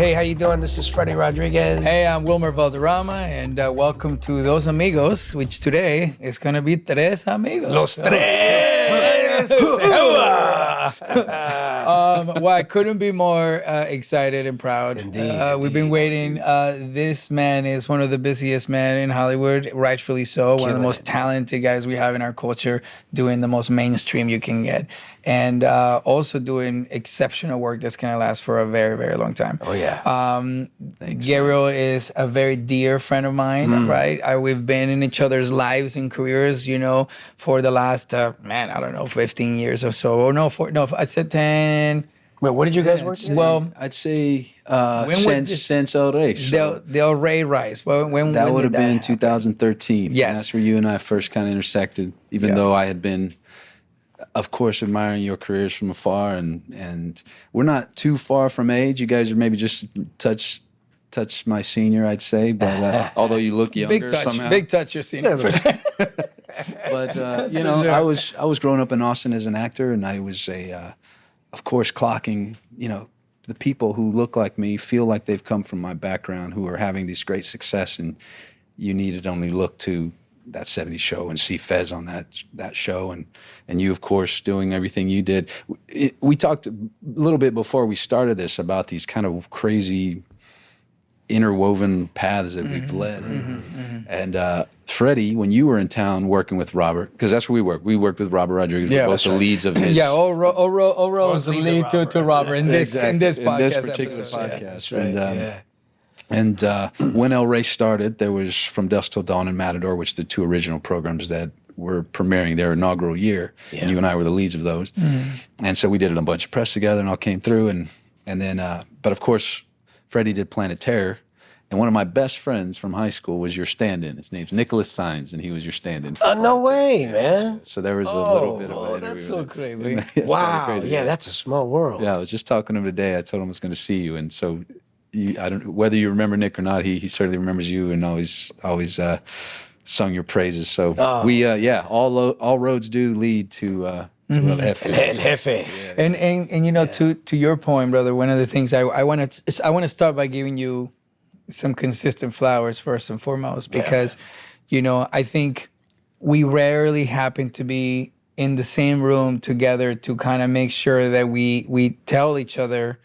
Hey, how you doing? This is Freddy Rodriguez. Hey, I'm Wilmer Valderrama, and welcome to Those Amigos, which today is going to be Tres Amigos. Los Tres! Well, I couldn't be more excited and proud. Indeed, we've been waiting. This man is one of the busiest men in Hollywood, rightfully so. One of the most talented guys we have in our culture, doing the most mainstream you can get. And also doing exceptional work that's going to last for a very, very long time. Oh, yeah. Thanks, Gabriel is a very dear friend of mine, right? We've been in each other's lives and careers, you know, for the last, I don't know, 15 years or so. Or no, I'd say 10. Wait, what did you guys work together? Well, I'd say since El Rey. So the El Rey Rise. When that would have been happen? 2013. Yes. That's where you and I first kind of intersected, even though I had been, of course, admiring your careers from afar. And we're not too far from age. You guys are maybe just touch my senior, I'd say. But although you look younger somehow. Big touch, your senior. But, you know, I was growing up in Austin as an actor, and I was of course, clocking, you know, the people who look like me, feel like they've come from my background, who are having these great success, and you needed only look to that 70s show and see Fez on that show, and you, of course, doing everything you did. We talked a little bit before we started this about these kind of crazy interwoven paths that we've led. And Freddy, when you were in town working with Robert, because that's where we worked with Robert Rodriguez, both the leads of his. Yeah, all roads lead to Robert in this podcast. In this particular podcast. Yeah, And when El Rey started, there was From Dusk Till Dawn and Matador, which are the two original programs that were premiering their inaugural year. Yeah. And you and I were the leads of those. And so we did a bunch of press together and all came through. And then, but of course, Freddie did Planet Terror. And one of my best friends from high school was your stand-in. His name's Nicholas Sines, and he was your stand-in. No way, man. So there was a little bit of that's so crazy. Wow. Crazy. Yeah, that's a small world. Yeah, I was just talking to him today. I told him I was going to see you. And so I don't whether you remember Nick or not, he certainly remembers you and always sung your praises. So all roads do lead to El Jefe. El Jefe. Yeah. And you know, to your point, brother, one of the things I want to start by giving you some consistent flowers first and foremost, because you know, I think we rarely happen to be in the same room together to kind of make sure that we tell each other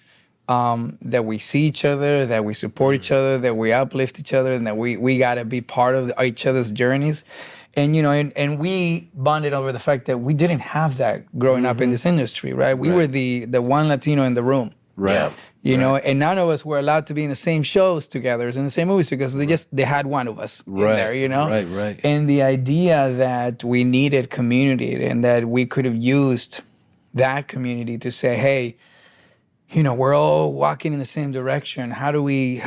that we see each other, that we support each other, that we uplift each other, and that we got to be part of each other's journeys. And, you know, and we bonded over the fact that we didn't have that growing up in this industry, right? We were the one Latino in the room. Right. Yeah. You know, and none of us were allowed to be in the same shows together, in the same movies, because they had one of us in there, you know? Right. And the idea that we needed community and that we could have used that community to say, hey, you know, we're all walking in the same direction. How do we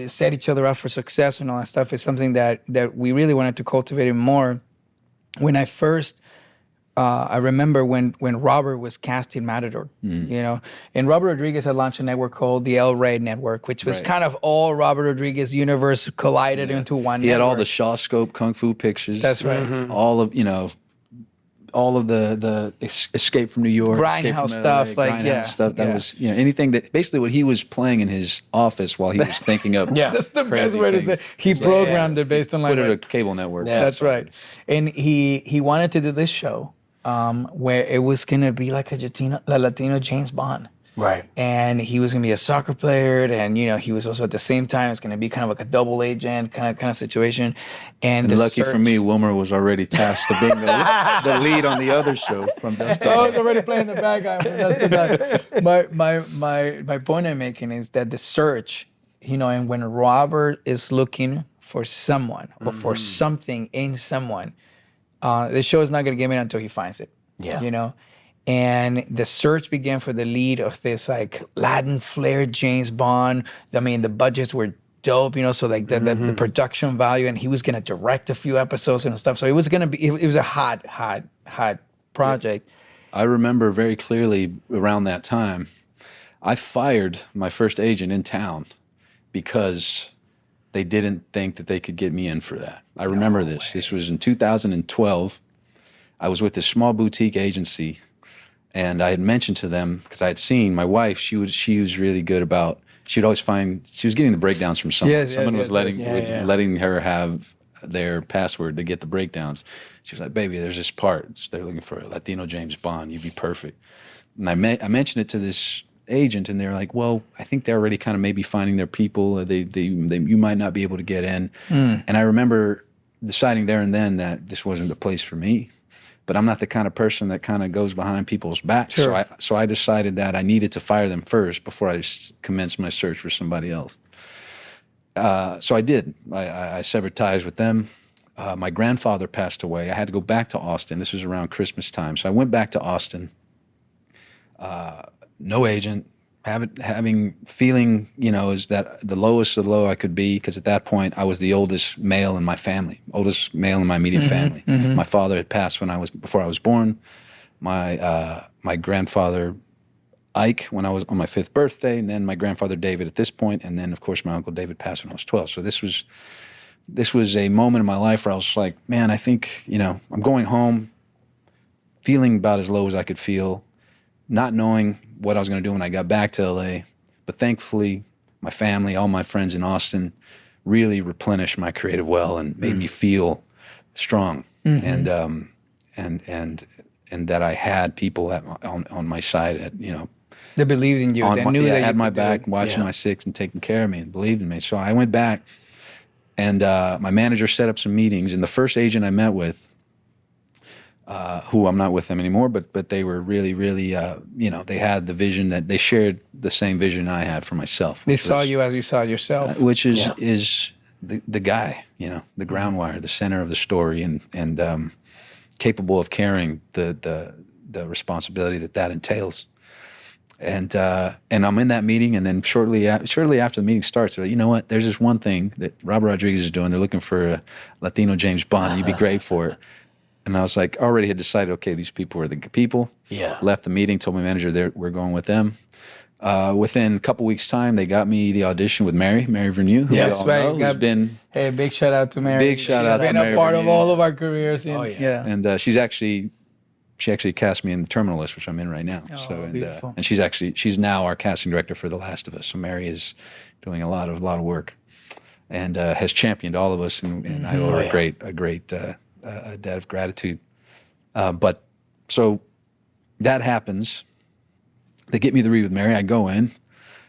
set each other up for success and all that stuff is something that we really wanted to cultivate it more. When I first, I remember when Robert was casting Matador, you know, and Robert Rodriguez had launched a network called the El Rey Network, which was kind of all Robert Rodriguez universe collided into one network. He had all the Shaw Scope Kung Fu pictures. That's right. All of, you know, all of the Escape from New York, Grindhouse stuff, stuff. That was, you know, anything that basically what he was playing in his office while he was thinking of. That's the best way to say. He programmed it based on like put it a cable network. Yeah, that's right. And he wanted to do this show where it was gonna be like a Latino James Bond. Right. And he was gonna be a soccer player, and you know, he was also at the same time it's gonna be kind of like a double agent kind of situation. And lucky for me, Wilmer was already tasked to being the lead on the other show From Dusk Till Dawn. I was already playing the bad guy from Dusk Till Dawn. My point I'm making is that the search, you know, and when Robert is looking for someone or for something in someone, the show is not gonna get in until he finds it. Yeah. You know? And the search began for the lead of this like Latin flair James Bond. I mean, the budgets were dope, you know, so like the production value, and he was gonna direct a few episodes and stuff. So it was gonna be, it was a hot project. I remember very clearly around that time, I fired my first agent in town because they didn't think that they could get me in for that. I remember this. This was in 2012. I was with this small boutique agency, and I had mentioned to them, because I had seen my wife, she was really good about she'd always find she was getting the breakdowns from someone. Yes, Someone yes, was yes, letting her have their password to get the breakdowns. She was like, "Baby, there's this part. They're looking for a Latino James Bond. You'd be perfect." And I mentioned it to this agent, and they're like, "Well, I think they're already kind of maybe finding their people. You might not be able to get in." And I remember deciding there and then that this wasn't the place for me. But I'm not the kind of person that kind of goes behind people's backs. Sure. So I decided that I needed to fire them first before I commenced my search for somebody else. So I did. I severed ties with them. My grandfather passed away. I had to go back to Austin. This was around Christmas time. So I went back to Austin. No agent, feeling, is that the lowest of the low I could be, because at that point I was the oldest male in my family, oldest male in my immediate family. My father had passed before I was born. My grandfather Ike when I was on my 5th birthday, and then my grandfather David at this point, and then of course my uncle David passed when I was 12. So this was a moment in my life where I was like, man, I think, I'm going home feeling about as low as I could feel, not knowing what I was going to do when I got back to LA. But thankfully, my family, all my friends in Austin really replenished my creative well and made me feel strong. And that I had people on my side they believed in you. They knew that you had my could do back, it. watching my six and taking care of me and believed in me. So I went back, and my manager set up some meetings. And the first agent I met with, who I'm not with them anymore, but they were really, really, they had the vision that they shared the same vision I had for myself. They saw you as you saw yourself. Which is the guy, the ground wire, the center of the story, and capable of carrying the responsibility that entails. And I'm in that meeting, and then shortly after the meeting starts, they're like, you know what? There's this one thing that Robert Rodriguez is doing. They're looking for a Latino James Bond. You'd be great for it. And I was like, already had decided, okay, these people are the people. Yeah. Left the meeting, told my manager we're going with them. Within a couple weeks' time, they got me the audition with Mary Vernieu, who That's we all right. know, who's been... Hey, big shout out to Mary. Big shout out to Mary. She's been a part Vernieu. of all of our careers. Yeah. And she actually cast me in the Terminal List, which I'm in right now. Beautiful. And she's now our casting director for The Last of Us. So Mary is doing a lot of work, and has championed all of us, and I owe her a great debt of gratitude. But so that happens. They get me the read with Mary. I go in.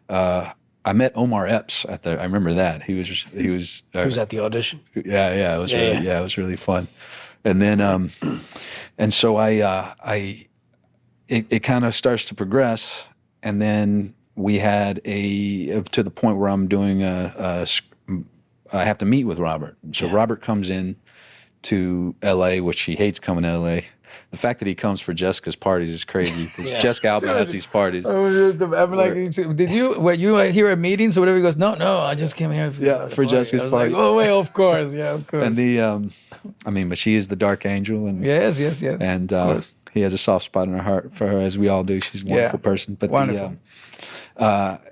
I met Omar Epps I remember that. He was at the audition. Yeah. It was it was really fun. And then and so it kind of starts to progress, and then we had to the point where I'm doing I have to meet with Robert. So Robert comes in to LA, which he hates coming to LA. The fact that he comes for Jessica's parties is crazy. Jessica Alba has these parties. I'm like, were you here at meetings or whatever? He goes, no, I just came here for Jessica's party. Like, oh, wait, of course. Yeah, of course. And but she is the dark angel. And yes. And he has a soft spot in our heart for her, as we all do. She's a wonderful person. But wonderful.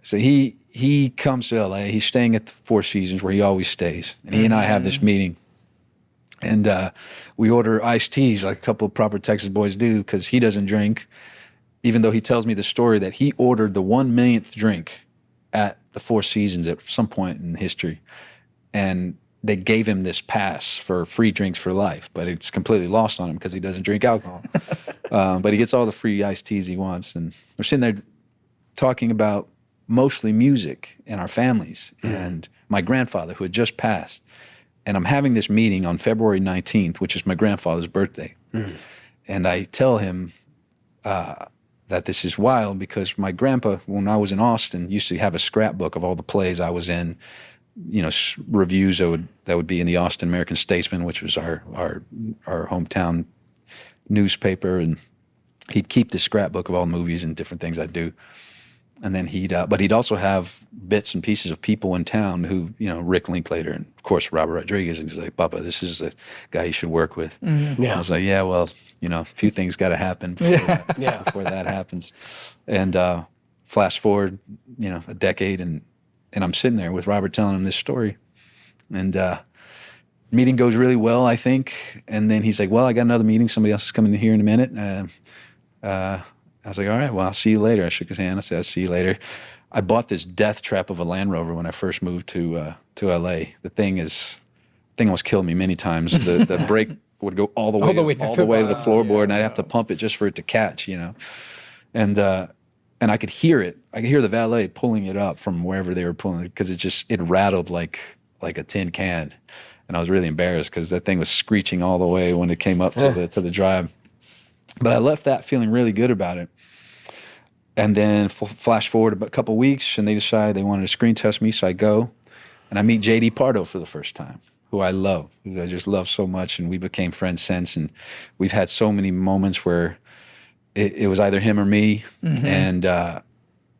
So he comes to LA. He's staying at the Four Seasons, where he always stays. And he and I have this meeting. And we order iced teas like a couple of proper Texas boys do, because he doesn't drink, even though he tells me the story that he ordered the 1 millionth drink at the Four Seasons at some point in history. And they gave him this pass for free drinks for life, but it's completely lost on him because he doesn't drink alcohol. But he gets all the free iced teas he wants. And we're sitting there talking about mostly music and our families and my grandfather, who had just passed. And I'm having this meeting on February 19th, which is my grandfather's birthday. And I tell him that this is wild, because my grandpa, when I was in Austin, used to have a scrapbook of all the plays I was in, reviews that would be in the Austin American Statesman, which was our hometown newspaper. And he'd keep this scrapbook of all the movies and different things I'd do. And then but he'd also have bits and pieces of people in town who, Rick Linklater and of course Robert Rodriguez, and he's like, Papa, this is the guy you should work with. I was like, yeah, well, a few things got to happen before that happens. And flash forward, a decade, and I'm sitting there with Robert telling him this story, and meeting goes really well, I think. And then he's like, well, I got another meeting. Somebody else is coming in here in a minute. I was like, all right, well, I'll see you later. I shook his hand. I said, I'll see you later. I bought this death trap of a Land Rover when I first moved to LA. The thing almost killed me many times. The brake would go all the way to the floorboard, and I'd have to pump it just for it to catch, And I could hear it. I could hear the valet pulling it up from wherever they were pulling it, because it rattled like a tin can. And I was really embarrassed because that thing was screeching all the way when it came up to the drive. But I left that feeling really good about it. And then flash forward a couple weeks, and they decided they wanted to screen test me, so I go, and I meet JD Pardo for the first time, who I just love so much, and we became friends since. And we've had so many moments where it was either him or me, and the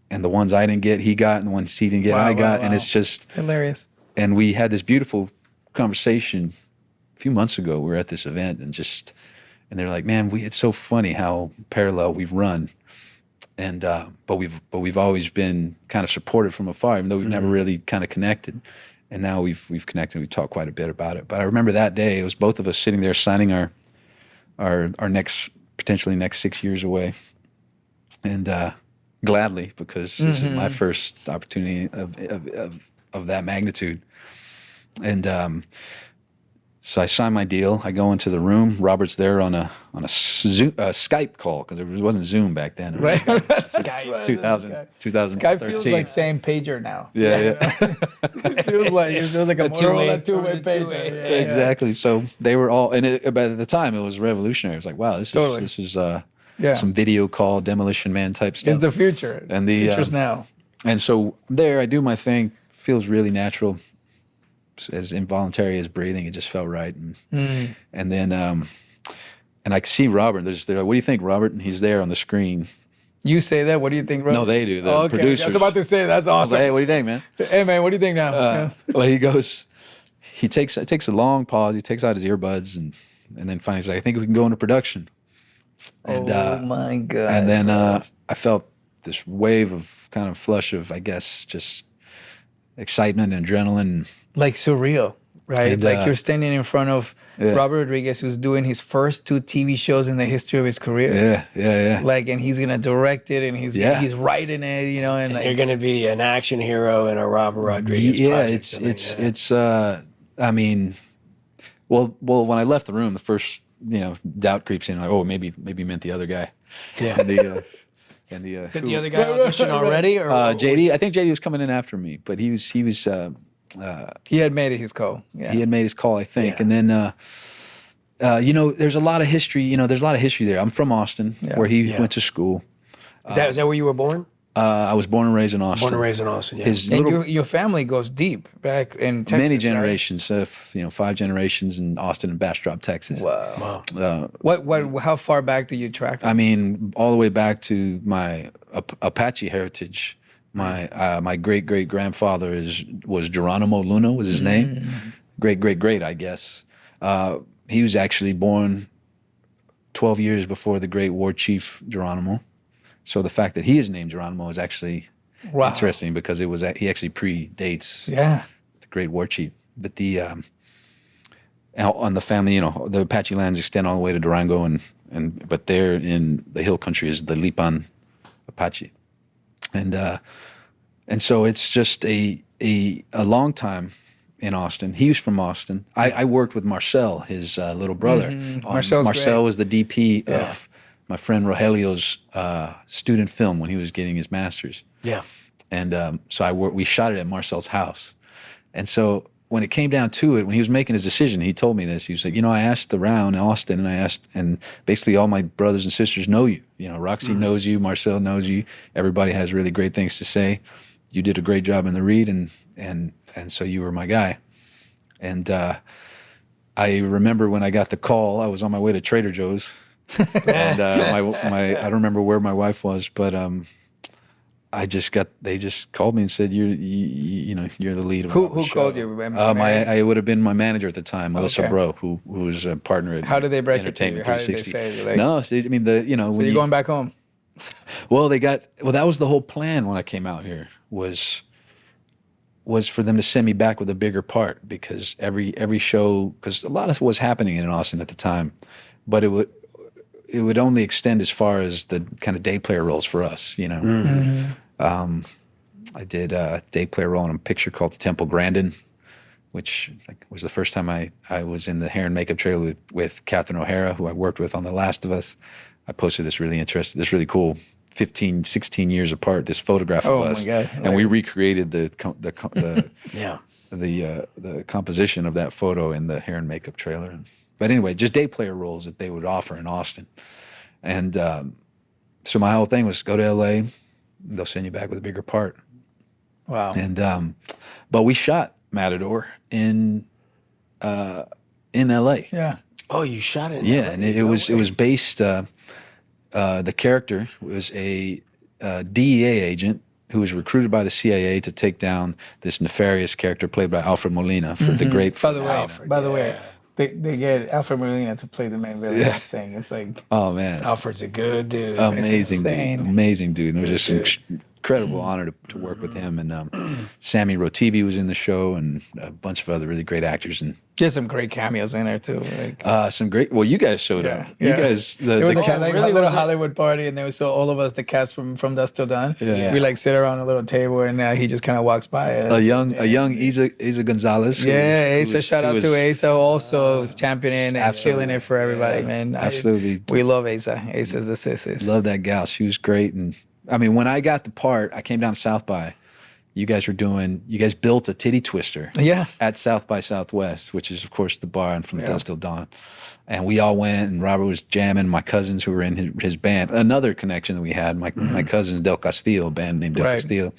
ones I didn't get, he got, and the ones he didn't get, I got. And it's just hilarious. And we had this beautiful conversation a few months ago. We were at this event, and they're like, man, it's so funny how parallel we've run. And but we've always been kind of supported from afar, even though we've never really kind of connected. And now we've connected. We talked quite a bit about it. But I remember that day, it was both of us sitting there signing our potentially next 6 years away, and gladly, because this is my first opportunity of that magnitude. And so I signed my deal. I go into the room. Robert's there on a Skype call, because it wasn't Zoom back then. It was Skype. 2013. Skype feels like saying pager now. Yeah. It feels like a Motorola two-way pager. Exactly. So they were all, and at the time it was revolutionary. It was like, wow, this is some video call Demolition Man type stuff. It's the future. And the future's now. And so there, I do my thing. Feels really natural. As involuntary as breathing, it just felt right. And then and I see Robert. They're like, what do you think, Robert? And he's there on the screen. You say that? What do you think, Robert? No, they do. The producers. I was about to say, that's awesome. Like, hey, what do you think, man? Hey, man, what do you think now? Well, he takes a long pause. He takes out his earbuds, and then finally he's like, I think we can go into production. And, oh my God. And then I felt this wave of kind of flush of, I guess, just excitement and adrenaline. Like surreal, right? And, like you're standing in front of Robert Rodriguez, who's doing his first 2 TV shows in the history of his career. Yeah. Like, and he's gonna direct it, and he's writing it, and like, you're gonna be an action hero in a Robert Rodriguez project. It's I mean, well, when I left the room, the first doubt creeps in, like, oh, maybe meant the other guy. Yeah. Did the other guy audition already, or JD? I think JD was coming in after me, but he was. He had made his call. Yeah. He had made his call, I think, and then there's a lot of history. There's a lot of history there. I'm from Austin, where he went to school. Is that where you were born? I was born and raised in Austin. Born and raised in Austin. Yeah. And your family goes deep back in Texas. Many generations. Right? 5 generations in Austin and Bastrop, Texas. Wow. What? How far back do you track? I mean, all the way back to my Apache heritage. My great grandfather was Geronimo Luna was his name. Great, I guess. He was actually born 12 years before the great war chief Geronimo. So the fact that he is named Geronimo is actually interesting, because he actually predates the great war chief. But on the family, the Apache lands extend all the way to Durango, but there in the hill country is the Lipan Apache, and so it's just a long time in Austin. He was from Austin. I worked with Marcel, his little brother. Marcel was the DP of my friend Rogelio's student film when he was getting his master's. Yeah. And so we shot it at Marcel's house. And so when it came down to it, when he was making his decision, he told me this. He was like, I asked around Austin, and basically all my brothers and sisters know you. Roxy knows you, Marcel knows you. Everybody has really great things to say. You did a great job in the read, and so you were my guy. And I remember when I got the call, I was on my way to Trader Joe's. And I don't remember where my wife was, but they just called me and said, you're the lead of who show. called you? I would have been my manager at the time, Melissa Bro, who was a partner at How did they break Entertainment it to you? How did they 360. say? No, I mean So you're going back home? Well, that was the whole plan when I came out here was for them to send me back with a bigger part, because every show, because a lot of what was happening in Austin at the time, but it would only extend as far as the kind of day player roles for us, I did a day player role in a picture called Temple Grandin, which was the first time I was in the hair and makeup trailer with Catherine O'Hara, who I worked with on The Last of Us. I posted this really cool 15, 16 years apart, this photograph of us. Oh my God. And we recreated the Yeah. the composition of that photo in the hair and makeup trailer. But anyway, just day player roles that they would offer in Austin. And so my whole thing was go to LA, they'll send you back with a bigger part. Wow. And but we shot Matador in LA. Yeah. Oh, you shot it. Yeah, and it was based. The character was a DEA agent who was recruited by the CIA to take down this nefarious character played by Alfred Molina for the great. By the way, they get Alfred Molina to play the main villain. This thing, it's like, oh man, Alfred's a good dude. amazing dude. It was just an incredible Mm-hmm. honor to work with him. And Sammy Rotibi was in the show, and a bunch of other really great actors. And there's some great cameos in there too. Like, some great. Well, you guys showed up. Yeah. You guys. it was like really a little was it? Hollywood party, and there was all of us, the cast from Dusk Till Dawn. Yeah. We like sit around a little table, and he just kind of walks by us. a young Isa Gonzalez. Yeah, who Asa. Shout out to Asa, also championing and Absolutely. killing it for everybody, man. Absolutely. We love Asa. Asa's the sisses. Love that gal. She was great. And I mean, when I got the part, I came down to South by. You guys built a titty twister. Yeah. At South by Southwest, which is of course the bar and From Dusk Till Dawn. And we all went, and Robert was jamming. My cousins who were in his band. Another connection that we had, my cousin Del Castillo, a band named Del Castillo.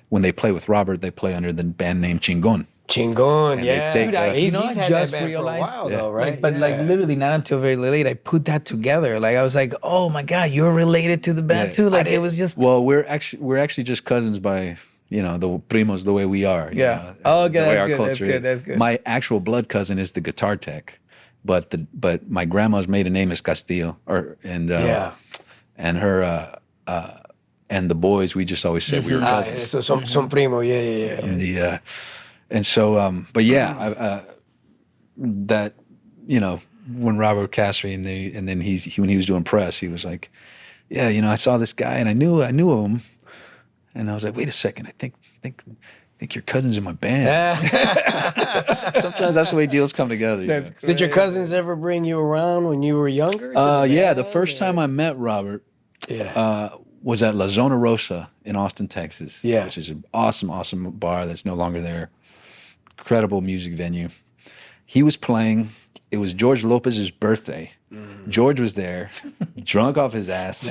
When they play with Robert, they play under the band name Chingon. Chingon, And yeah. they take, He's had just that band realized- for a while, though, right? But like literally not until very late, I put that together. Like I was like, oh my God, you're related to the band Yeah. too. Like it was just Well, we're actually just cousins by the primos the way we are. you Yeah. know, Oh, the okay, way that's our good, that's culture good, is. that's good. My actual blood cousin is the guitar tech, but my grandma's maiden name is Castillo, and her and the boys, we just always said we were cousins. So son primo, yeah. And and so but yeah, that when Robert cast me and then when he was doing press, he was like, yeah, I saw this guy and I knew him, and I was like, wait a second, I think your cousin's in my band. Sometimes that's the way deals come together. Did your cousins ever bring you around when you were younger? Yeah, the first time I met Robert was at La Zona Rosa in Austin, Texas. Yeah. Which is an awesome bar that's no longer there. Incredible music venue. He was playing. It was George Lopez's birthday. George was there, drunk off his ass,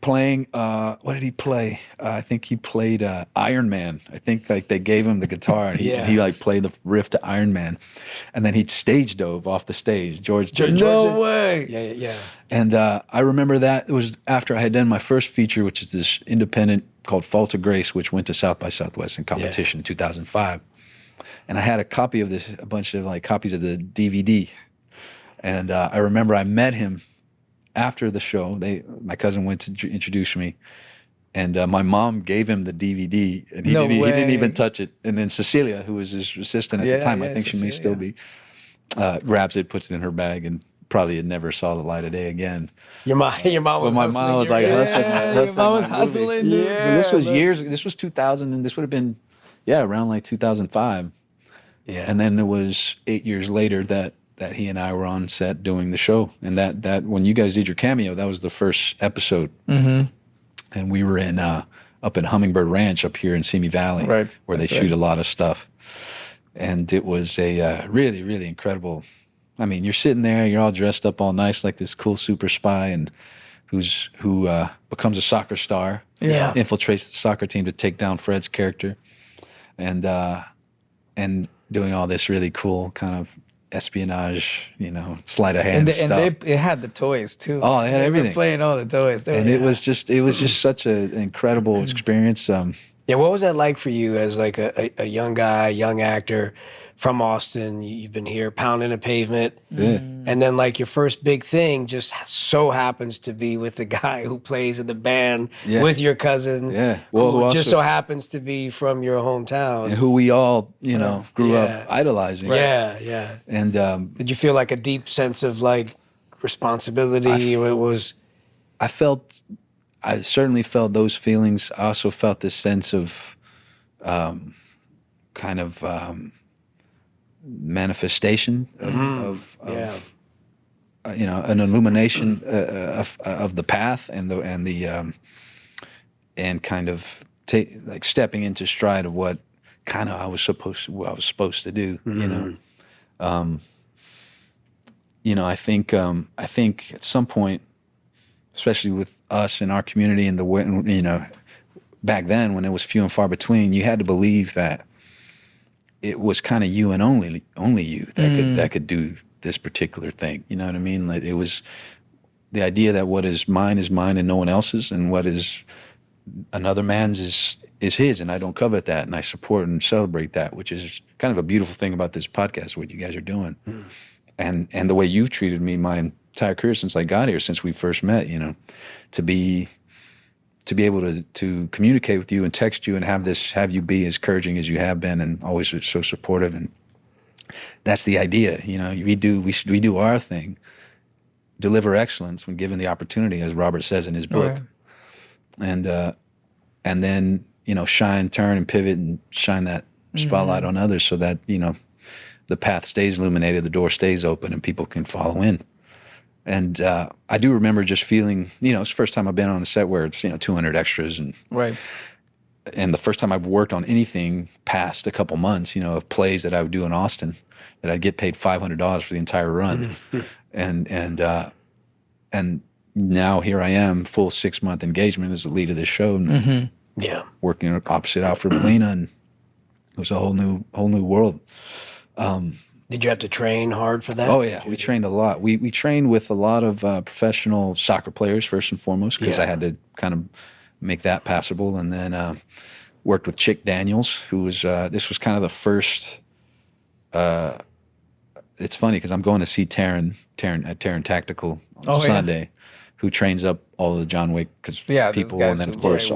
playing. What did he play? I think he played Iron Man. I think they gave him the guitar and he played the riff to Iron Man, and then he stage dove off the stage. George no way. Yeah. And I remember that it was after I had done my first feature, which is this independent called Fall to Grace, which went to South by Southwest in competition in 2005. And I had a bunch of copies of the DVD. And I remember I met him after the show. My cousin went to introduce me. And my mom gave him the DVD, and he didn't even touch it. And then Cecilia, who was his assistant at the time, I think she may still be, grabs it, puts it in her bag, and probably it never saw the light of day again. Your mom was my mom was like hustling. Your mom was hustling, dude. So this was this was 2000, and this would have been, around like 2005. Yeah. And then it was 8 years later that he and I were on set doing the show. And that when you guys did your cameo, that was the first episode. Mm-hmm. And we were up in Hummingbird Ranch up here in Simi Valley, right, where they shoot a lot of stuff. And it was a really, really incredible. I mean, you're sitting there, you're all dressed up all nice like this cool super spy, and who becomes a soccer star, infiltrates the soccer team to take down Fred's character, and doing all this really cool kind of espionage, sleight of hand stuff. And they had the toys too. Oh, they had everything. Were playing all the toys. It was just such an incredible experience. Yeah, what was that like for you as like a young guy, young actor from Austin? You've been here pounding the pavement. Yeah. And then like your first big thing just so happens to be with the guy who plays in the band with your cousins. Yeah. Well, who who just also- so happens to be from your hometown. And who we all, grew up idolizing. Yeah. And Did you feel like a deep sense of like responsibility? Or it was I felt I certainly felt those feelings. I also felt this sense of kind of manifestation of you know, an illumination of the path and kind of like stepping into stride of what kind of I was supposed to do. You know, I think at some point, especially with us in our community and you know, back then when it was few and far between, you had to believe that it was kind of you and only you that could do this particular thing. You know what I mean? Like, it was the idea that what is mine and no one else's, and what is another man's is his, and I don't covet that, and I support and celebrate that, which is kind of a beautiful thing about this podcast, what you guys are doing, and the way you've treated me my entire career since I got here, since we first met. You know, to be able to communicate with you and text you and have you be as encouraging as you have been, and always so supportive. And that's the idea. You know, we do our thing, deliver excellence when given the opportunity, as Robert says in his book. Right. And then, you know, turn and pivot and shine that spotlight on others, so that, you know, the path stays illuminated, the door stays open, and people can follow in. And I do remember just feeling, you know, it's the first time I've been on a set where it's, you know, 200 extras, and the first time I've worked on anything past a couple months, you know, of plays that I would do in Austin, that I'd get paid $500 for the entire run. And now here I am, full 6-month engagement as the lead of this show, and working opposite Alfred Molina, and it was a whole new world. Did you have to train hard for that? Oh yeah, we trained a lot. We trained with a lot of professional soccer players first and foremost, because I had to kind of make that passable, and then worked with Chick Daniels, who was this was kind of the first. It's funny because I'm going to see Taryn Tactical on Sunday, who trains up all the John Wick people, and then of course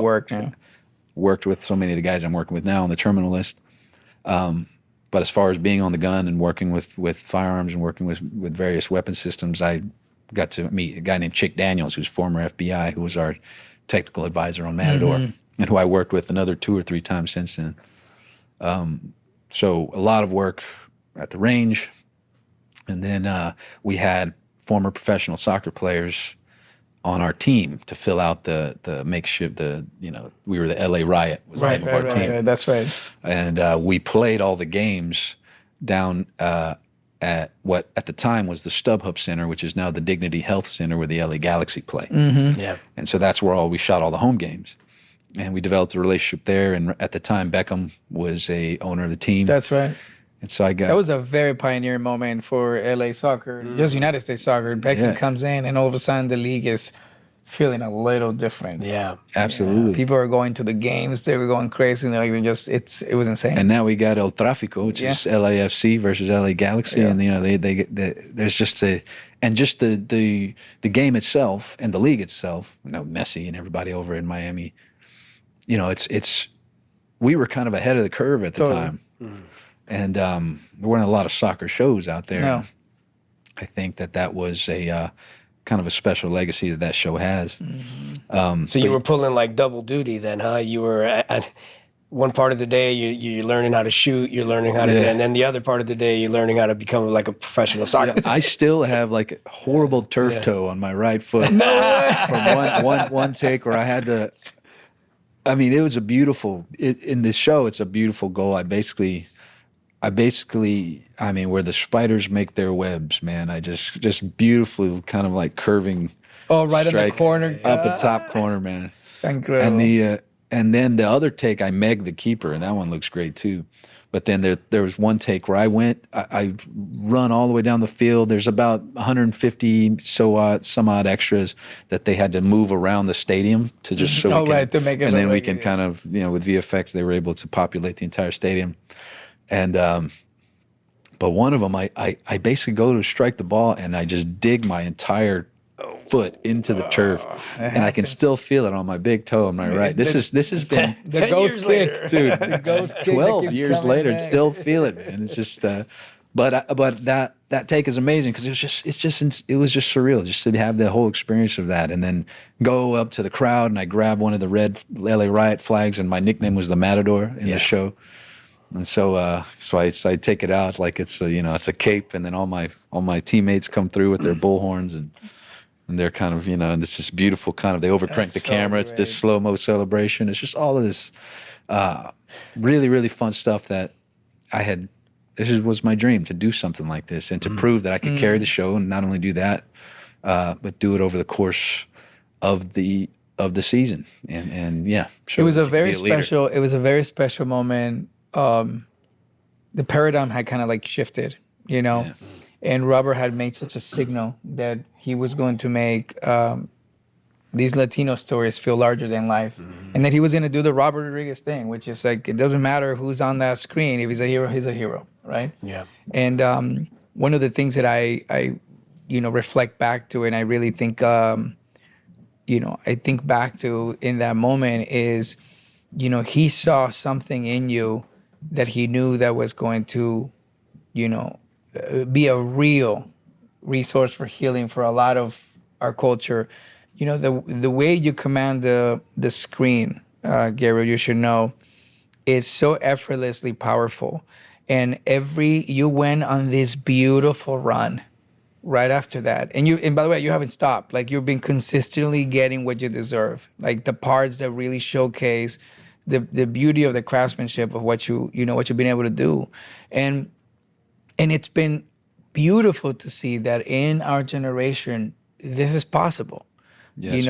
worked with so many of the guys I'm working with now on the terminal list. But as far as being on the gun and working with firearms and working with various weapon systems, I got to meet a guy named Chick Daniels, who's former FBI, who was our technical advisor on Matador, and who I worked with another 2 or 3 times since then. So a lot of work at the range. And then we had former professional soccer players on our team to fill out the makeshift, we were the LA Riot was the name of our team. Right, that's right. And we played all the games down at what at the time was the StubHub Center, which is now the Dignity Health Center, where the LA Galaxy play. Yeah. And so that's where we shot all the home games. And we developed a relationship there. And at the time, Beckham was a owner of the team. That's right. And so that was a very pioneering moment for LA soccer, just United States soccer. Beckham comes in, and all of a sudden the league is feeling a little different. Yeah, absolutely. People are going to the games; they were going crazy. And it was insane. And now we got El Tráfico, which is LAFC versus LA Galaxy, and there's just the game itself and the league itself. You know, Messi and everybody over in Miami. You know, we were kind of ahead of the curve at the time. And there weren't a lot of soccer shows out there. No. I think that was a kind of a special legacy that show has. So you were pulling like double duty then, huh? You were at one part of the day you're learning how to shoot, you're learning how to, and then the other part of the day you're learning how to become like a professional soccer player. I still have like a horrible turf toe on my right foot from one take where I had to. I mean, it was a beautiful. In this show, it's a beautiful goal. I basically, where the spiders make their webs, man, I just beautifully kind of like curving. Oh, right in the corner. Up the top corner, man. Incredible. And then the other take, I megged the keeper, and that one looks great too. But then there was one take where I run all the way down the field. There's about 150 some odd extras that they had to move around the stadium to just to make it. And then we can kind of, with VFX, they were able to populate the entire stadium. And but one of them, I basically go to strike the ball, and I just dig my entire foot into the turf, and I can still feel it on my big toe on my right. This has been the ghost kick, dude. 12 years later, and still feel it, man. It's just But that take is amazing because it was just surreal just to have the whole experience of that, and then go up to the crowd and I grab one of the red LA Riot flags, and my nickname was the Matador in the show, and so I take it out like it's it's a cape, and then all my teammates come through with their bullhorns and they're kind of and it's this beautiful kind of, they overcrank the camera. Great. It's this slow-mo celebration. It's just all of this really, really fun stuff that was my dream, to do something like this and to prove that I could carry the show, and not only do that, but do it over the course of the season. And it was a very special moment. The paradigm had kind of like shifted, Yeah. And Robert had made such a signal that he was going to make these Latino stories feel larger than life, and that he was going to do the Robert Rodriguez thing, which is like, it doesn't matter who's on that screen. If he's a hero, he's a hero, right? Yeah. And one of the things that I reflect back to, and I really think, I think back to in that moment is, he saw something in you that he knew that was going to, be a real resource for healing for a lot of our culture. The way you command the screen, Gabriel, you should know, is so effortlessly powerful. And you went on this beautiful run right after that. And by the way, you haven't stopped. Like, you've been consistently getting what you deserve. Like, the parts that really showcase the beauty of the craftsmanship of what you've been able to do. And it's been beautiful to see that in our generation, this is possible. Yes.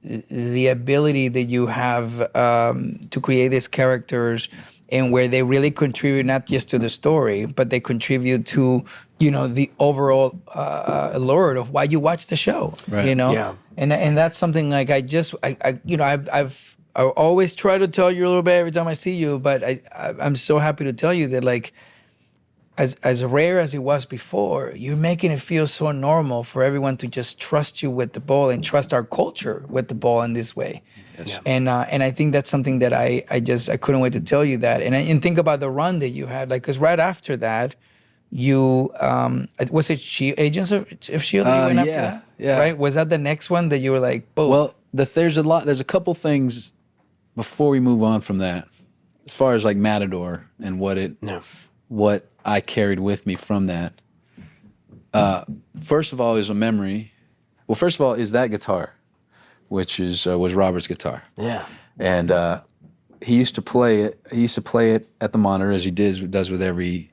The ability that you have to create these characters, and where they really contribute not just to the story, but they contribute to, the overall allure of why you watch the show. Right. Yeah. And that's something like I've always tried to tell you a little bit every time I see you, but I'm so happy to tell you that, like, as rare as it was before, you're making it feel so normal for everyone to just trust you with the ball and trust our culture with the ball in this way. Yes. And I think that's something that I couldn't wait to tell you that. And think about the run that you had, like, because right after that, you was it Agents of S.H.I.E.L.D. that you went after that? Yeah. Right? Was that the next one that you were like, boom? Well, there's a couple things before we move on from that, as far as like Matador and what I carried with me from that. First of all, is a memory. Well, first of all, is that guitar, which was Robert's guitar. Yeah. And he used to play it. He used to play it at the monitor, as he does with every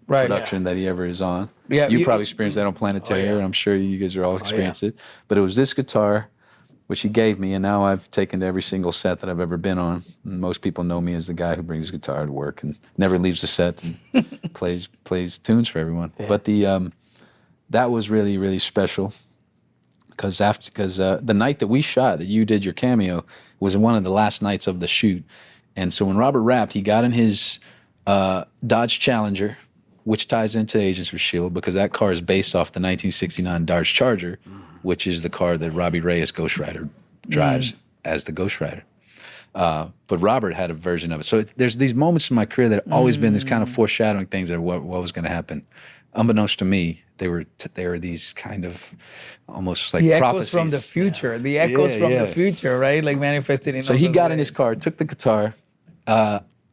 production that he ever is on. Yeah, you probably experienced that on Planetary, and I'm sure you guys are all experienced it. But it was this guitar, which he gave me, and now I've taken to every single set that I've ever been on. And most people know me as the guy who brings his guitar to work and never leaves the set and plays tunes for everyone. Yeah. But that was really, really special, because the night that we shot, that you did your cameo, was one of the last nights of the shoot. And so when Robert wrapped, he got in his Dodge Challenger, which ties into Agents of S.H.I.E.L.D., because that car is based off the 1969 Dodge Charger, which is the car that Robbie Reyes, Ghost Rider, drives as the Ghost Rider. But Robert had a version of it. So there's these moments in my career that have always been this kind of foreshadowing things of what was going to happen. Unbeknownst to me, they were these kind of almost like the prophecies. Echoes from the future. Yeah. The echoes from the future, right? Like manifested in. So he got in his car, took the guitar.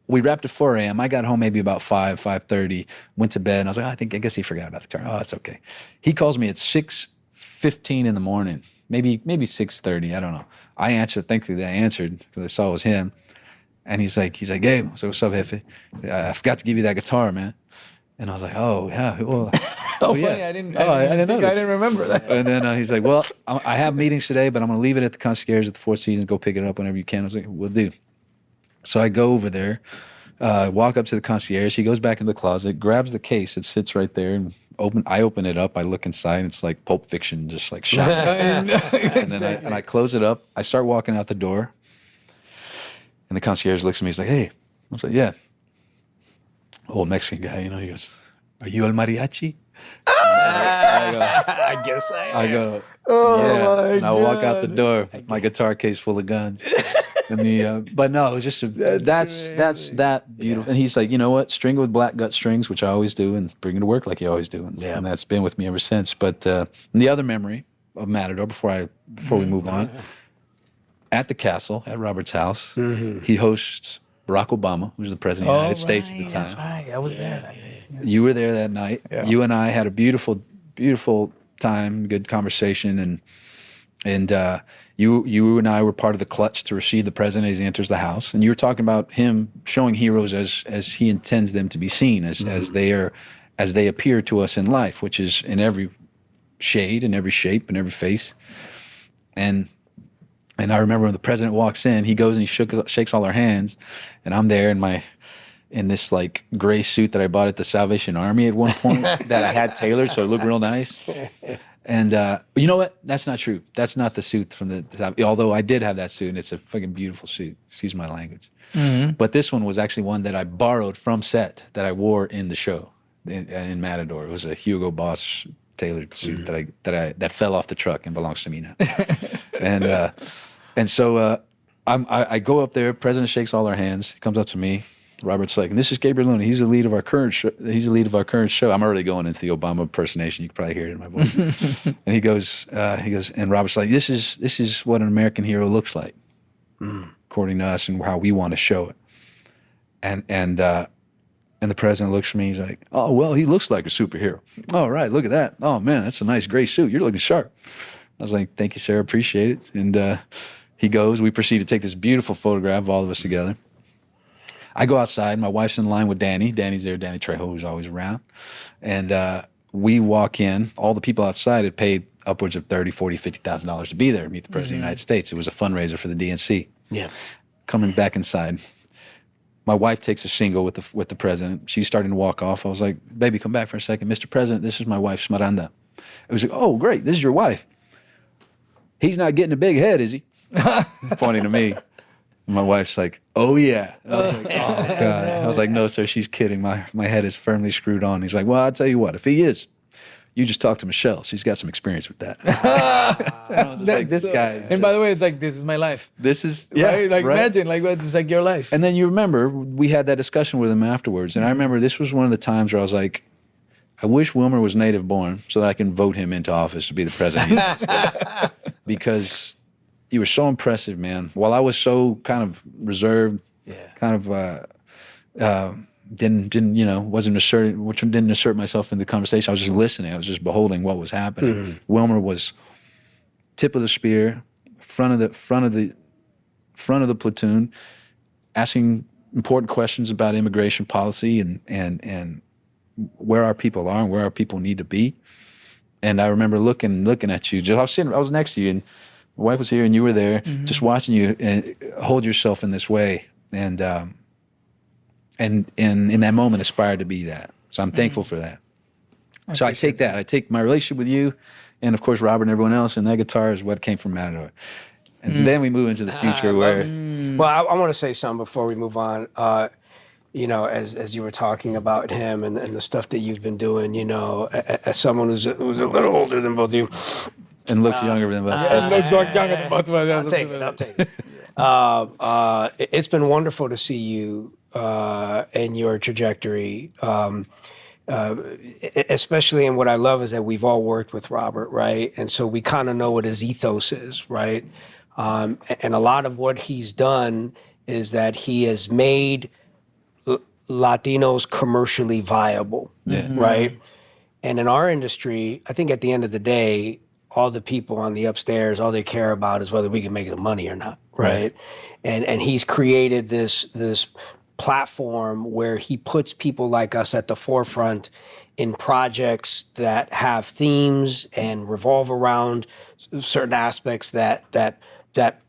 We wrapped at 4 a.m. I got home maybe about 5:30, went to bed, and I was like, I guess he forgot about the guitar. Oh, it's okay. He calls me at 6:15 in the morning, maybe 6:30, I don't know. I answered, thankfully I answered because I saw it was him. And he's like, Gabe, I said, what's up, Jefe? I forgot to give you that guitar, man. And I was like, oh, yeah, well. Funny, yeah. I didn't remember that. And then he's like, well, I have meetings today, but I'm going to leave it at the concierge at the Four Seasons, go pick it up whenever you can. I was like, we'll do. So I go over there, walk up to the concierge. He goes back in the closet, grabs the case. It sits right there, and I open it up. I look inside, and it's like Pulp Fiction, just like shot. And then I close it up. I start walking out the door, and the concierge looks at me. He's like, hey. I was like, yeah. Old Mexican guy, he goes, are you El Mariachi? I guess I am. I go, oh yeah. my And I walk God. out the door, my guitar case full of guns. And but no, it was just that's that beautiful. And he's like, you know what, string with black gut strings, which I always do, and bring it to work like you always do, and that's been with me ever since. But the other memory of Matador before we move on, at the castle at Robert's house, he hosts Barack Obama, who was the president of the United States at the time. That's right. I was there. You were there that night. Yeah. You and I had a beautiful time, good conversation, and you and I were part of the clutch to receive the president as he enters the house. And you were talking about him showing heroes as he intends them to be seen, as they appear to us in life, which is in every shade, in every shape, in every face. And I remember when the president walks in, he goes and he shakes all our hands, and I'm there in this like gray suit that I bought at the Salvation Army at one point that I had tailored so it looked real nice. And you know what? That's not true. That's not the suit from although I did have that suit, and it's a fucking beautiful suit. Excuse my language. But this one was actually one that I borrowed from set that I wore in the show in Matador. It was a Hugo Boss tailored suit that fell off the truck and belongs to me now. And so I go up there. President shakes all our hands. He comes up to me. Robert's like, and this is Gabriel Luna. He's the lead of our current show. I'm already going into the Obama impersonation. You can probably hear it in my voice. And he goes, and Robert's like, this is what an American hero looks like, according to us and how we want to show it. And the president looks at me. He's like, oh, well, he looks like a superhero. All right, look at that. Oh, man, that's a nice gray suit. You're looking sharp. I was like, thank you, sir. Appreciate it. And he goes. We proceed to take this beautiful photograph of all of us together. I go outside. My wife's in line with Danny. Danny's there. Danny Trejo, who's always around. And we walk in. All the people outside had paid upwards of $30,000, $40,000, $50,000 to be there to meet the President of the United States. It was a fundraiser for the DNC. Yeah. Coming back inside, my wife takes a single with the president. She's starting to walk off. I was like, baby, come back for a second. Mr. President, this is my wife, Smaranda. It was like, oh, great. This is your wife. He's not getting a big head, is he? Pointing to me. My wife's like, oh, yeah. I was like, oh, God. I was like, no, sir, she's kidding. My head is firmly screwed on. He's like, well, I'll tell you what. If he is, you just talk to Michelle. She's got some experience with that. I was just like, this guy is by the way, it's like, this is my life. This is, right? Like, right? Imagine, like, it's like your life. And then you remember, we had that discussion with him afterwards. And I remember this was one of the times where I was like, I wish Wilmer was native born so that I can vote him into office to be the president of the United States. Because you were so impressive, man. While I was so kind of reserved, kind of didn't assert myself in the conversation. I was just listening. I was just beholding what was happening. Wilmer was tip of the spear, front of the platoon, asking important questions about immigration policy and where our people are and where our people need to be. And I remember looking at you. I was next to you, and my wife was here, and you were there, just watching you hold yourself in this way, and in that moment aspired to be that. So I'm thankful for that. So I take that. I take my relationship with you, and of course Robert and everyone else, and that guitar is what came from Matador. And then we move into the future where. Well, I want to say something before we move on. You know, as you were talking about him and the stuff that you've been doing, you know, as someone who's a little older than both of you. And looks younger than both of us. Younger than both of us. I'll take it. It's been wonderful to see you and your trajectory, especially in what I love is that we've all worked with Robert, right? And so we kind of know what his ethos is, right? And a lot of what he's done is that he has made Latinos commercially viable, right? And in our industry, I think at the end of the day, all the people on the upstairs, all they care about is whether we can make the money or not, right? And he's created this platform where he puts people like us at the forefront in projects that have themes and revolve around certain aspects that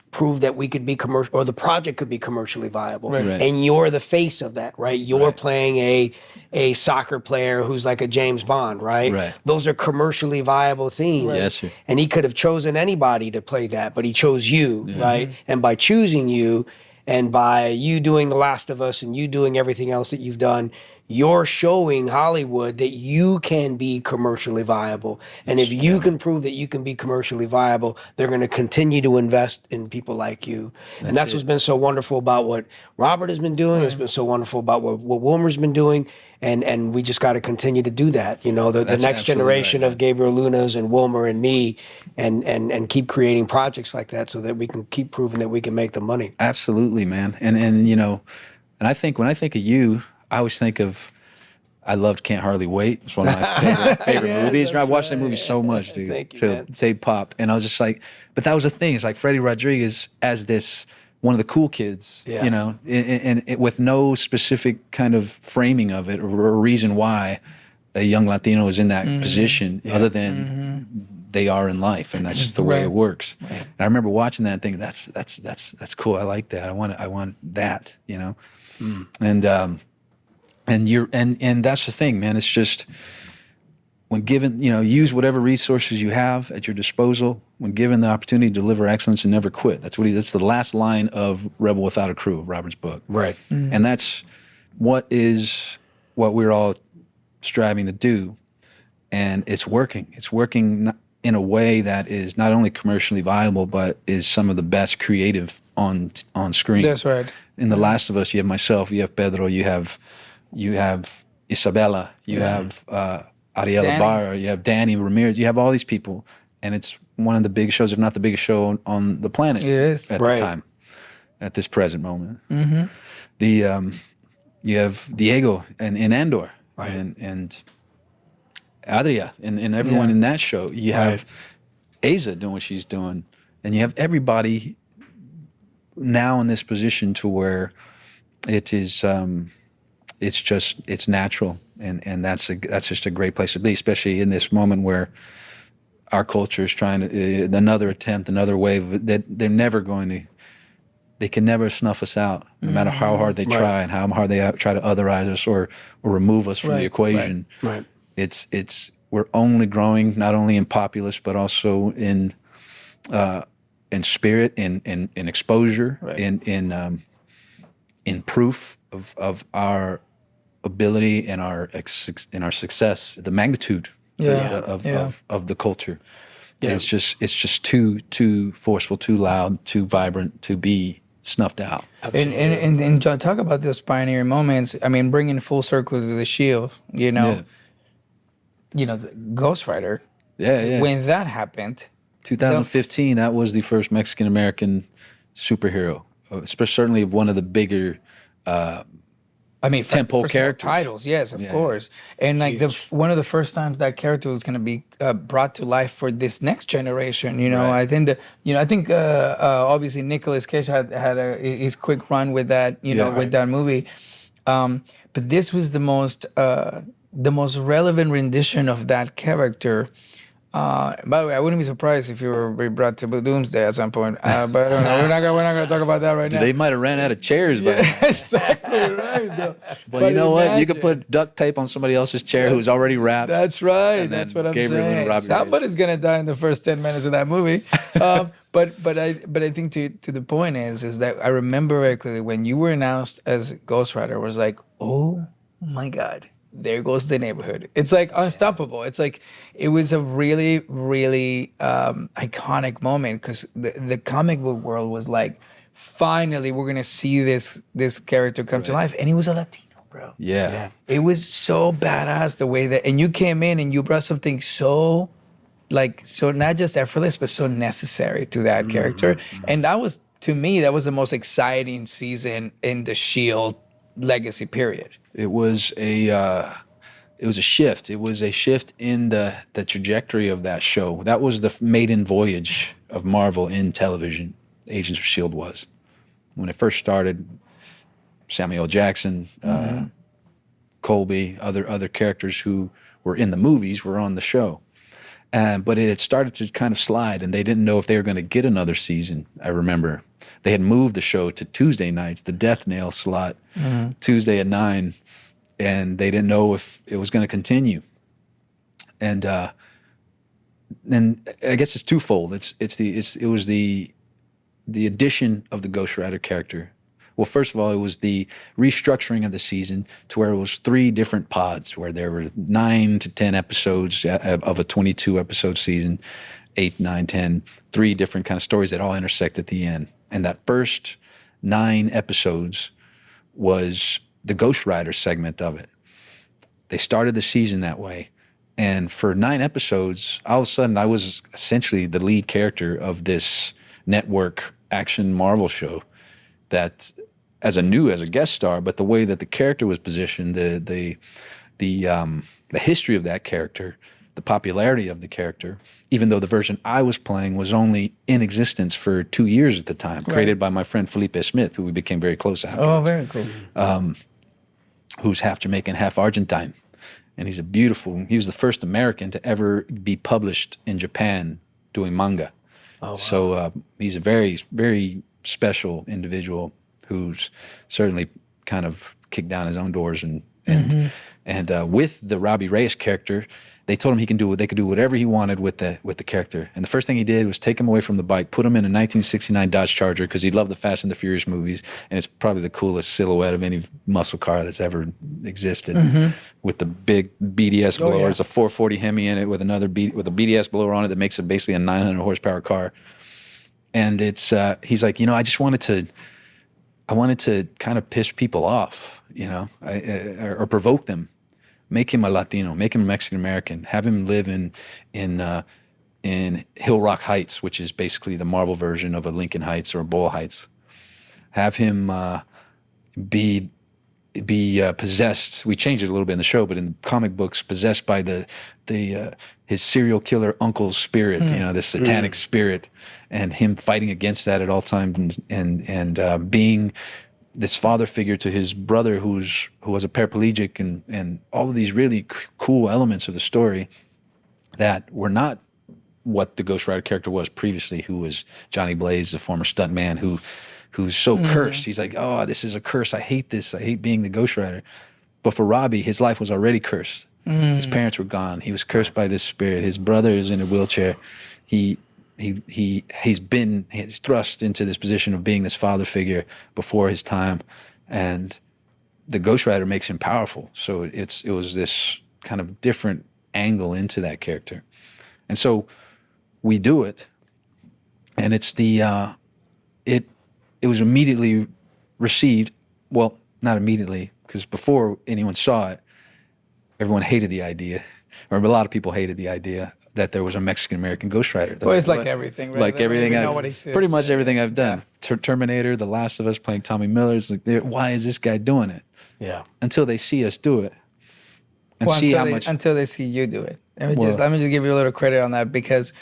prove that we could be commercial, or the project could be commercially viable. Right. And you're the face of that, right? You're playing a soccer player who's like a James Bond, right? Those are commercially viable themes. Yes, sir. And he could have chosen anybody to play that, but he chose you, right? And by choosing you, and by you doing The Last of Us and you doing everything else that you've done, you're showing Hollywood that you can be commercially viable. And if you can prove that you can be commercially viable, they're going to continue to invest in people like you. And that's what's been so wonderful about what Robert has been doing. It's been so wonderful about what Wilmer's been doing. And we just got to continue to do that. You know, the next generation of Gabriel Lunas and Wilmer and me, and keep creating projects like that so that we can keep proving that we can make the money. Absolutely, man. And you know, and I think when I think of you, I always think of, I loved Can't Hardly Wait. It's one of my favorite movies. I watched that movie so much, dude. Thank you, till man. Say pop. And I was just like, but that was the thing. It's like Freddie Rodriguez as this one of the cool kids, you know, and with no specific kind of framing of it or reason why a young Latino is in that position other than they are in life, and that's just the way it works. And I remember watching that and thinking, that's cool. I like that. I want that, you know. And that's the thing, man. It's just when given, you know, use whatever resources you have at your disposal. When given the opportunity to deliver excellence and never quit. That's the last line of Rebel Without a Crew, of Robert's book. Right. And that's what we're all striving to do, and it's working. It's working in a way that is not only commercially viable, but is some of the best creative on screen. That's right. In The Last of Us, you have myself, you have Pedro, you have Isabella, you have Ariela Barra, you have Danny Ramirez, you have all these people, and it's one of the big shows, if not the biggest show on the planet. It is. At the time, at this present moment. You have Diego in Andor, and Adria and everyone in that show. You have Asa doing what she's doing, and you have everybody now in this position to where it is it's natural, and that's just a great place to be, especially in this moment where our culture is trying to another wave that they can never snuff us out, no matter how hard they try and how hard they try to otherize us or remove us from the equation. Right. We're only growing not only in populace but also in spirit, in exposure, in proof of our ability and our success, the magnitude of the culture. It's just too forceful, too loud, too vibrant to be snuffed out. And John, talk about those pioneering moments. I mean, bringing full circle to the Shield. You know, the Ghost Rider. Yeah. When that happened, 2015, that was the first Mexican American superhero, certainly one of the bigger. Temple characters. Titles, yes, of course. And like one of the first times that character was going to be brought to life for this next generation. You know, I think obviously Nicolas Cage had his quick run with that. With that movie, but this was the most relevant rendition of that character. By the way, I wouldn't be surprised if you were brought to Doomsday at some point. But I don't know. We're not gonna talk about that right now. They might have ran out of chairs, but exactly right. Though. But you know what? You could put duct tape on somebody else's chair who's already wrapped. That's right. That's what I'm saying. Somebody's gonna die in the first 10 minutes of that movie. But I think to the point is that I remember very clearly when you were announced as Ghost Rider, was like, oh my God. There goes the neighborhood. It's like unstoppable. It's like it was a really, really iconic moment because the comic book world was like, finally, we're gonna see this character come to life, and he was a Latino, bro. Yeah. It was so badass the way that, and you came in and you brought something so not just effortless, but so necessary to that character, and that was, to me, that was the most exciting season in the Shield legacy period. It was a shift. It was a shift in the trajectory of that show. That was the maiden voyage of Marvel in television. Agents of S.H.I.E.L.D. was. When it first started, Samuel L. Jackson, Colby, other characters who were in the movies were on the show. But it had started to kind of slide, and they didn't know if they were going to get another season. I remember they had moved the show to Tuesday nights, the Death Nail slot, Tuesday at 9, and they didn't know if it was going to continue. And then I guess it's twofold. It was the addition of the Ghost Rider character Well, first of all, it was the restructuring of the season to where it was 3 different pods, where there were 9 to 10 episodes of a 22 episode season, 8, 9, 10, 3 different kind of stories that all intersect at the end. And that first 9 episodes was the Ghost Rider segment of it. They started the season that way. And for 9 episodes, all of a sudden I was essentially the lead character of this network action Marvel show that as a guest star, but the way that the character was positioned, the history of that character, the popularity of the character, even though the version I was playing was only in existence for 2 years at the time, created by my friend Felipe Smith, who we became very close afterwards. Oh, very cool. Who's half Jamaican, half Argentine. And he was the first American to ever be published in Japan doing manga. Oh, wow. So he's a very, very special individual who's certainly kind of kicked down his own doors. And with the Robbie Reyes character, they told him they could do whatever he wanted with the character. And the first thing he did was take him away from the bike, put him in a 1969 Dodge Charger because he loved the Fast and the Furious movies, and it's probably the coolest silhouette of any muscle car that's ever existed. With the big BDS blower, It's a 440 Hemi in it with a BDS blower on it that makes it basically a 900 horsepower car. And it's he's like, I just wanted to kind of piss people off, or provoke them. Make him a Latino, make him a Mexican American, have him live in Hill Rock Heights, which is basically the Marvel version of a Lincoln Heights or a Boyle Heights. Have him be possessed. We changed it a little bit in the show, but in the comic books, possessed by his serial killer uncle's spirit, this satanic spirit, and him fighting against that at all times, and being this father figure to his brother who was a paraplegic, and all of these really cool elements of the story that were not what the Ghost Rider character was previously, who was Johnny Blaze, the former stuntman who's so cursed. He's like, oh, this is a curse. I hate this. I hate being the Ghost Rider. But for Robbie, his life was already cursed. His parents were gone. He was cursed by this spirit. His brother is in a wheelchair. He's thrust into this position of being this father figure before his time, and the Ghost Rider makes him powerful. So it was this kind of different angle into that character, and so we do it, and it's it was immediately received. Well, not immediately, because before anyone saw it, everyone hated the idea, or a lot of people hated the idea that there was a Mexican-American Ghost Rider. Well, it's like everything, right? Like everything, pretty much everything I've done. Yeah. Terminator, The Last of Us, playing Tommy Miller. It's like, why is this guy doing it? Yeah. Until they see us do it. And until they see you do it. Let me just give you a little credit on that, because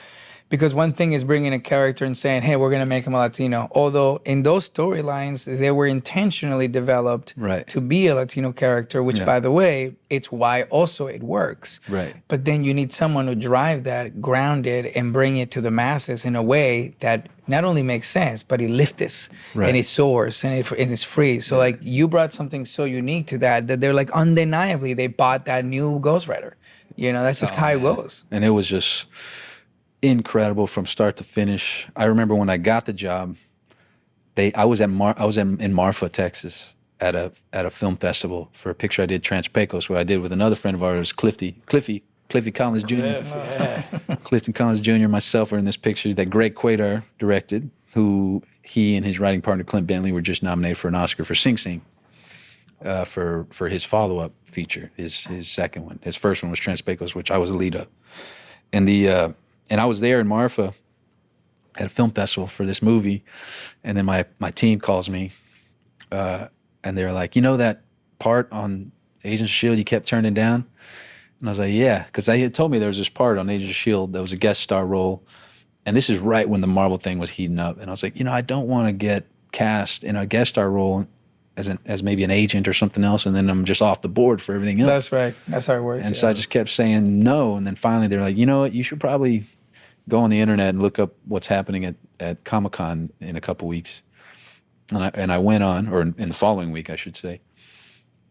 one thing is bringing a character and saying, hey, we're going to make him a Latino. Although in those storylines, they were intentionally developed to be a Latino character, which, by the way, it's why also it works. Right. But then you need someone to drive that, ground it, and bring it to the masses in a way that not only makes sense, but it lifts and it soars and it's free. So like you brought something so unique to that they're like undeniably they bought that new Ghost Rider. That's just how it goes. And it was just incredible from start to finish. I remember when I got the job, I was in Marfa, Texas, at a film festival for a picture I did, Transpecos, what I did with another friend of ours, Cliffy Collins Jr. Clifton Collins Jr. myself were in this picture that Greg Quaidar directed, who he and his writing partner Clint Bentley were just nominated for an Oscar for Sing Sing, for his follow-up feature, his second one. His first one was Transpecos, which I was a lead of. And I was there in Marfa at a film festival for this movie, and then my team calls me, and they're like, that part on Agents of S.H.I.E.L.D. you kept turning down? And I was like, yeah, because they had told me there was this part on Agents of S.H.I.E.L.D. that was a guest star role, and this is right when the Marvel thing was heating up, and I was like, I don't want to get cast in a guest star role as maybe an agent or something else, and then I'm just off the board for everything else. That's right. That's how it works. And so I just kept saying no, and then finally they're like, what, you should probably go on the internet and look up what's happening at Comic-Con in a couple weeks. And I went on, or in the following week, I should say,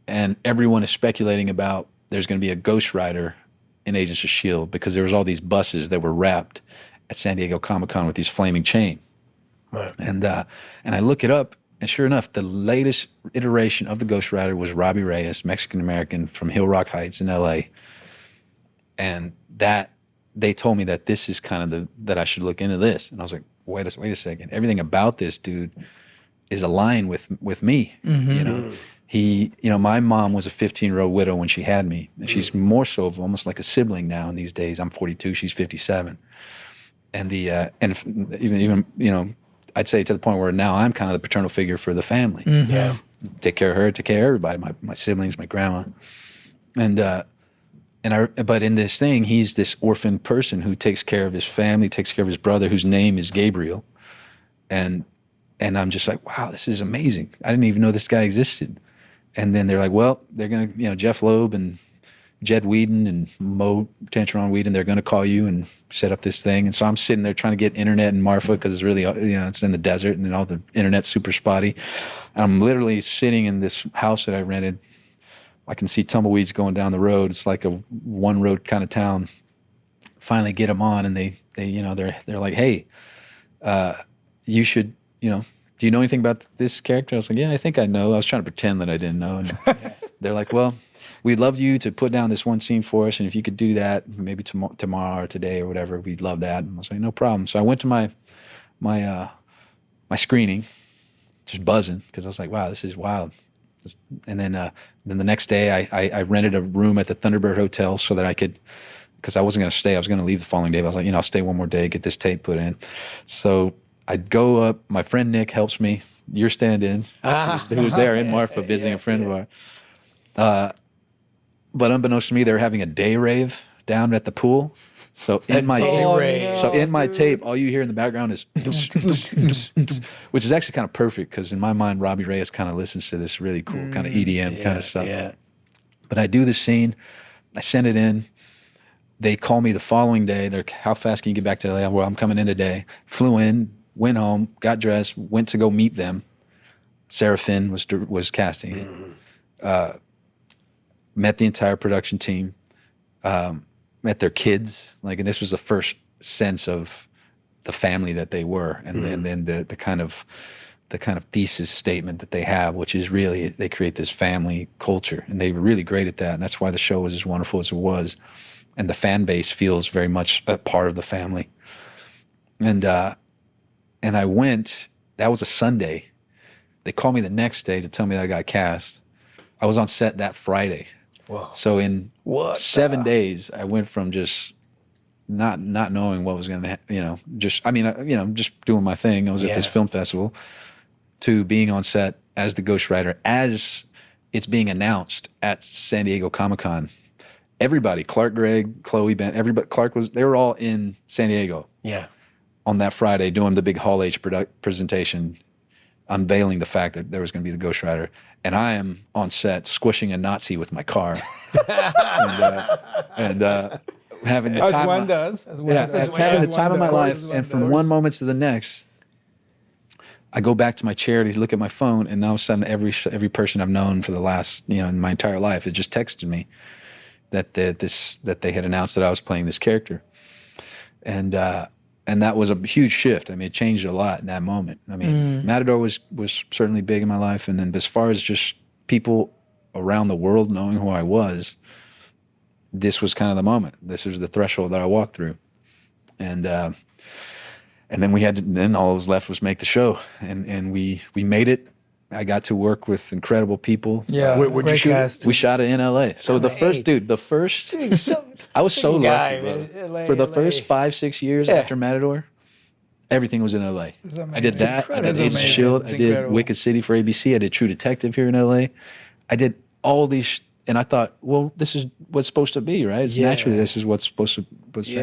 and everyone is speculating about there's going to be a Ghost Rider in Agents of S.H.I.E.L.D. because there was all these buses that were wrapped at San Diego Comic-Con with these flaming chain. Right. And I look it up, And sure enough, the latest iteration of the Ghost Rider was Robbie Reyes, Mexican-American from Hill Rock Heights in L.A. And that, they told me that this is kind of that I should look into this. And I was like, wait a second. Everything about this dude is aligned with me, you know? My mom was a 15-year-old widow when she had me. And she's more so of almost like a sibling now in these days. I'm 42, she's 57. And even I'd say to the point where now I'm kind of the paternal figure for the family. Yeah. Take care of her, take care of everybody, my siblings, my grandma. But in this thing, he's this orphan person who takes care of his family, takes care of his brother, whose name is Gabriel. And I'm just like, wow, this is amazing. I didn't even know this guy existed. And then they're like, well, they're going to, Jeff Loeb and Jed Whedon and Mo Tancheron Whedon, they're going to call you and set up this thing. And so I'm sitting there trying to get internet in Marfa because it's really, it's in the desert and all the internet's super spotty. And I'm literally sitting in this house that I rented. I can see tumbleweeds going down the road. It's like a one road kind of town. Finally get them on and they're like, hey, you should, do you know anything about this character? I was like, yeah, I think I know. I was trying to pretend that I didn't know. And they're like, well, we'd love you to put down this one scene for us. And if you could do that maybe tomorrow or today or whatever, we'd love that. And I was like, no problem. So I went to my screening, just buzzing because I was like, wow, this is wild. And then the next day I rented a room at the Thunderbird Hotel so that I could, because I wasn't going to stay. I was going to leave the following day. But I was like, I'll stay one more day, get this tape put in. So I'd go up. My friend Nick helps me. You're stand-in. Who was there in Marfa visiting a friend of ours. But unbeknownst to me, they were having a day rave down at the pool. So in my tape, all you hear in the background is, which is actually kind of perfect because in my mind, Robbie Reyes kind of listens to this really cool kind of EDM kind of stuff. Yeah. But I do the scene, I send it in. They call me the following day. They're, how fast can you get back to LA? Well, I'm coming in today. Flew in, went home, got dressed, went to go meet them. Sarah Finn was casting it. Met the entire production team. Met their kids, and this was the first sense of the family that they were, and then the kind of thesis statement that they have, which is really they create this family culture, and they were really great at that, and that's why the show was as wonderful as it was, and the fan base feels very much a part of the family, and I went. That was a Sunday. They called me the next day to tell me that I got cast. I was on set that Friday. Whoa. So in 7 days, I went from just not knowing what was going to, just doing my thing. I was at this film festival to being on set as the Ghost Rider, as it's being announced at San Diego Comic-Con. Everybody, Clark Gregg, Chloe, Ben, everybody, they were all in San Diego. Yeah. On that Friday doing the big Hall H presentation, unveiling the fact that there was going to be the Ghost Rider. And I am on set squishing a Nazi with my car. and having the as time one does. having the time of my life. And from one moment to the next, I go back to my chair to look at my phone, and now all of a sudden every person I've known for the last, in my entire life, it just texted me that they had announced that I was playing this character. And that was a huge shift. I mean, it changed a lot in that moment. I mean, Matador was certainly big in my life. And then as far as just people around the world knowing who I was, this was kind of the moment. This was the threshold that I walked through. And then all that was left was make the show. And we made it. I got to work with incredible people. Yeah, where'd you shoot? Cast. We shot it in LA. So I was so lucky, bro. LA, for the first 5-6 years after Matador, everything was in LA. I did that. I did Agents of S.H.I.E.L.D. I did Wicked City for ABC. I did True Detective here in LA. I did all these, and I thought, well, this is what's supposed to be, right? It's naturally this is what's supposed to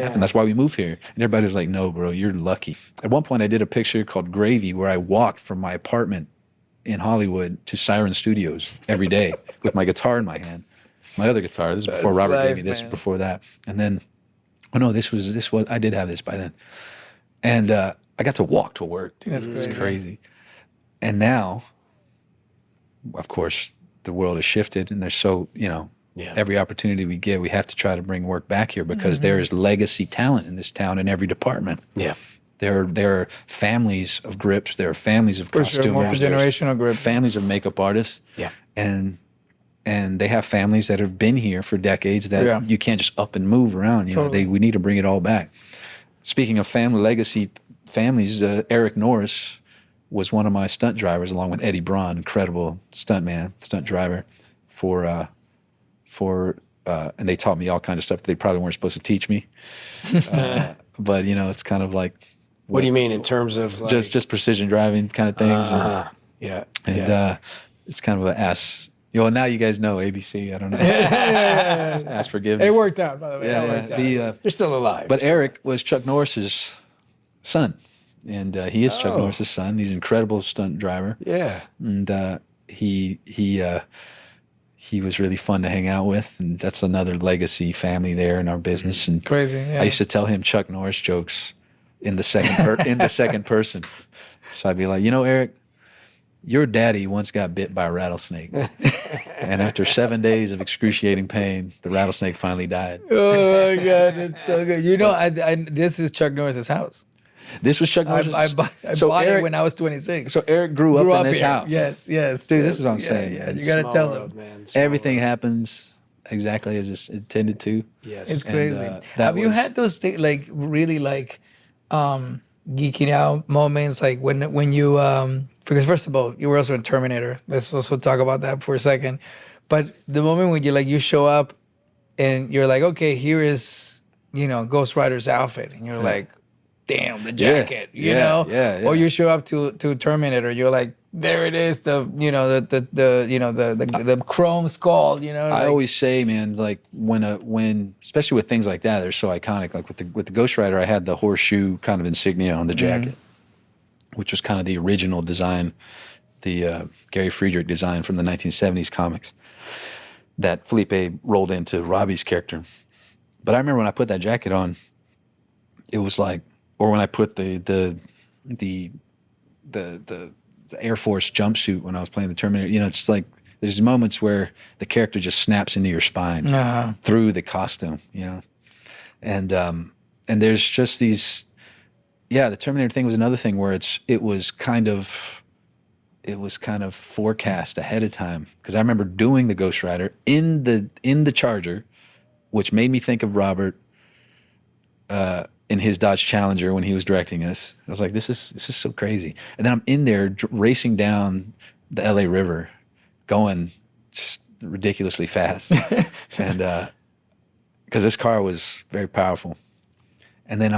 happen. That's why we move here. And everybody's like, no, bro, you're lucky. At one point, I did a picture called Gravy where I walked from my apartment in Hollywood to Siren Studios every day with my guitar in my hand. My other guitar. This is before Robert gave me this, before that. And then, this was I did have this by then. And I got to walk to work, dude. That's crazy. And now, of course, the world has shifted, and there's every opportunity we get, we have to try to bring work back here because there is legacy talent in this town in every department. Yeah. There are families of grips. There are families of For sure, costumers. multi-generational grip. Families of makeup artists. Yeah. And they have families that have been here for decades that you can't just up and move around. You know, we need to bring it all back. Speaking of family legacy families, Eric Norris was one of my stunt drivers, along with Eddie Braun, incredible stunt driver, and they taught me all kinds of stuff that they probably weren't supposed to teach me. But you know, it's kind of like. What do you mean in terms of like, just precision driving kind of things? It's kind of an ass. You know, now you guys know ABC. I don't know. Ask forgiveness. It worked out, by the way. You're still alive. But Eric was Chuck Norris's son, and he is Chuck Norris's son. He's an incredible stunt driver. Yeah. And he was really fun to hang out with, and that's another legacy family there in our business. And crazy. Yeah. I used to tell him Chuck Norris jokes in the second person. So I'd be like, you know, Eric, your daddy once got bit by a rattlesnake, and after 7 days of excruciating pain, the rattlesnake finally died. Oh my God, it's so good. You know, this is Chuck Norris's house. This was Chuck Norris's. I bought it when I was 26. So Eric grew up in this here. house. Yes. Dude, this is what I'm saying. Yeah, you got to tell him. Man, Everything happens exactly as it's intended to. Yes. It's crazy. And, Have you had those things, like really like geeking out moments, like when you because first of all, you were also in Terminator. Let's also talk about that for a second. But the moment when you show up and you're like, okay, here is, you know, Ghost Rider's outfit, and you're like, damn, the jacket, you know? Yeah. Or you show up to Terminator, you're like, there it is, the chrome skull, you know? I always say, man, like when especially with things like that, they're so iconic. Like with the Ghost Rider, I had the horseshoe kind of insignia on the jacket, which was kind of the original design, the Gary Friedrich design from the 1970s comics that Felipe rolled into Robbie's character. But I remember when I put that jacket on, it was like, or when I put the Air Force jumpsuit when I was playing the Terminator, you know, it's like there's moments where the character just snaps into your spine through the costume, you know, and there's just these, the Terminator thing was another thing where it was kind of forecast ahead of time, because I remember doing the Ghost Rider in the Charger, which made me think of Robert in his Dodge Challenger when he was directing us. I was like, this is so crazy. And then I'm in there racing down the LA River, going just ridiculously fast, and because this car was very powerful. And then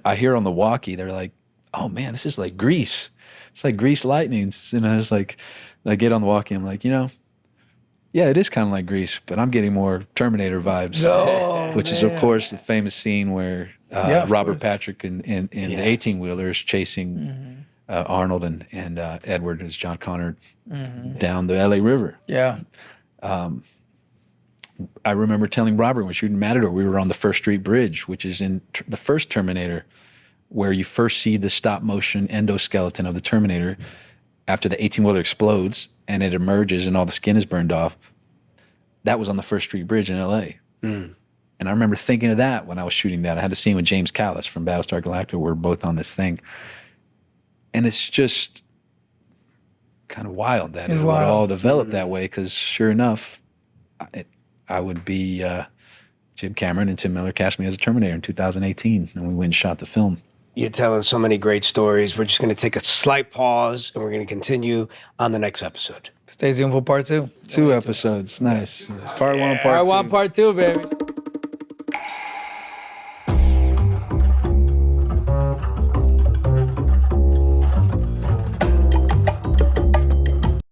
I hear on the walkie, they're like, oh man, this is like Grease. It's like Grease Lightnings. And I was like, I get on the walkie, I'm like, you know, yeah, it is kind of like Grease, but I'm getting more Terminator vibes, which is, of course, the famous scene where Robert Patrick in the 18-wheeler is chasing Arnold and Edward as John Connor down the LA River. Yeah. I remember telling Robert when shooting Matador, we were on the First Street Bridge, which is in the first Terminator, where you first see the stop-motion endoskeleton of the Terminator after the 18-wheeler explodes and it emerges and all the skin is burned off. That was on the First Street Bridge in L.A. And I remember thinking of that when I was shooting that. I had a scene with James Callis from Battlestar Galactica. We're both on this thing. And it's just kind of wild that it would all develop that way, because sure enough, I would be Jim Cameron and Tim Miller cast me as a Terminator in 2018, and we went and shot the film. You're telling so many great stories. We're just going to take a slight pause, and we're going to continue on the next episode. Stay tuned for part 2. 2 episodes. Nice. Part 1, part 2. Part 1, part 2, baby.